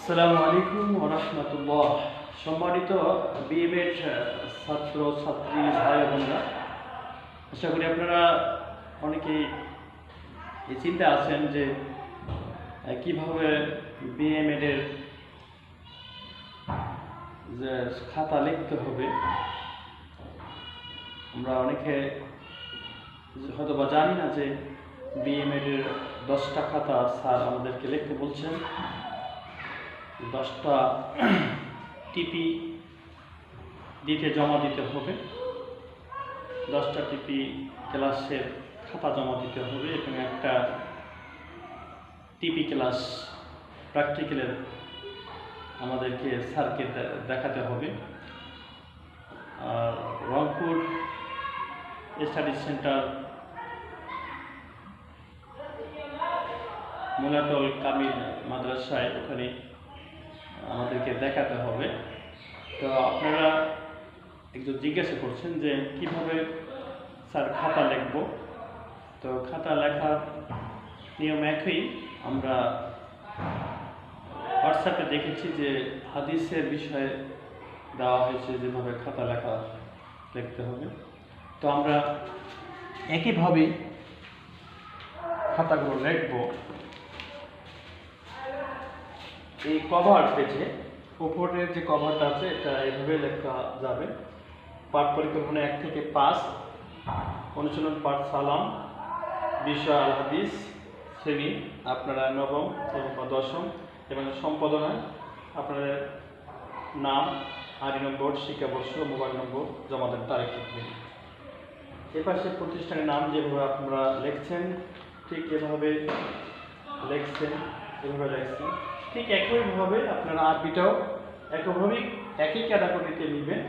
আসসালামু আলাইকুম ওয়া রাহমাতুল্লাহ। সম্মানিত বিএমএড ছাত্র ছাত্রী ভাই বোনেরা, আশা করি আপনারা অনেকেই এই চিন্তা আছেন যে কিভাবে বিএমএড-এর যে খাতা লিখতে হবে। আমরা অনেকে হয়তো বা জানি না যে বিএমএড-এর 10টা খাতা স্যার আমাদেরকে লিখতে বলছেন। 10টা টিপি দিতে জমা দিতে হবে, 10টা টিপি ক্লাসের খাতা জমা দিতে হবে এবং একটা টিপি ক্লাস প্র্যাকটিক্যালের আমাদেরকে স্যারকে দেখাতে হবে। আর রংপুর স্টাডি সেন্টার মোলাটল কামিল মাদ্রাসায় ওখানে আমাদেরকে দেখাতে হবে। তো আপনারা একটু জিজ্ঞাসা করছেন যে কিভাবে স্যার খাতা লিখব। তো খাতা লেখার নিয়ম একই। আমরা হোয়াটসঅ্যাপে দেখেছি যে হাদিসের বিষয়ে দেওয়া হয়েছে যেভাবে খাতা লিখতে হবে। তো আমরা একইভাবেই খাতাগুলো লিখব। এই কভার পেজে উপরের যে কভারটা আছে এটা এভাবে লেখা যাবে। পাঠ পরিকল্পনা 1 থেকে 5, অনুশীলন পাঠ সালাম, বিষয় আল হাদিস, শ্রেণী আপনারা নবম এবং 10ম, এবং সম্পাদনায় আপনাদের নাম, আইডি নম্বর, শিক্ষাবর্ষ, মোবাইল নম্বর, জমা দেন তারিখ লিখবেন। এপাশে প্রতিষ্ঠানের নাম যেভাবে আপনারা লিখছেন ঠিক এভাবে লিখছেন, ঠিক একইভাবে আপনারা আরবিটাও একই ক্যাটাগরিতে নেবেন,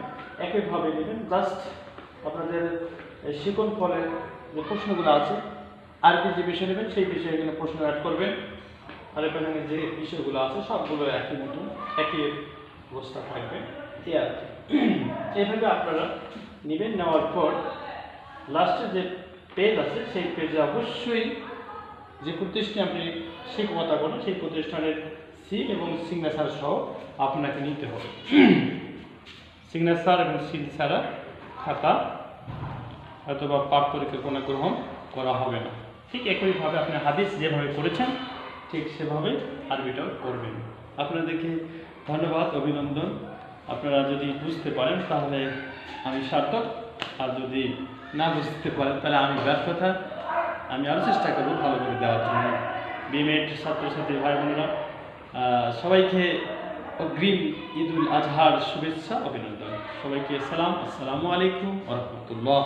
একইভাবে নেবেন। জাস্ট আপনাদের শিকন ফলের যে প্রশ্নগুলো আছে, আরবি যে বিষয় নেবেন সেই বিষয়ে এখানে প্রশ্ন অ্যাড করবেন। আর এখানে যে বিষয়গুলো আছে সবগুলো একই মতন একই অবস্থা থাকবে। এই আর কি এইভাবে আপনারা নেবেন। নেওয়ার পর লাস্টে যে পেজ আছে সেই পেজে অবশ্যই যে প্রতিষ্ঠানে আপনি শিক্ষকতা করেন সেই প্রতিষ্ঠানের সিল এবং সিগনেচার সহ আপনাকে নিতে হবে। সিগনেচার এবং সিল ছাড়া খাতা অথবা পাঠ পরিকল্পনা গ্রহণ করা হবে না। ঠিক একইভাবে আপনি হাদিস যেভাবে করেছেন ঠিক সেভাবে আরবিটাও করবেন। আপনাদেরকে ধন্যবাদ, অভিনন্দন। আপনারা যদি বুঝতে পারেন তাহলে আমি সার্থক, আর যদি না বুঝতে পারেন তাহলে আমি ব্যর্থতা। আমি আরও চেষ্টা করব ভালো করে দেওয়ার জন্য। বিএমএড ছাত্রছাত্রী ভাই বোনেরা, সবাইকে অগ্রিম ঈদ উল আজহার শুভেচ্ছা, অভিনন্দন। সবাইকে সালাম, আসসালামু আলাইকুম ওয়া রাহমাতুল্লাহ।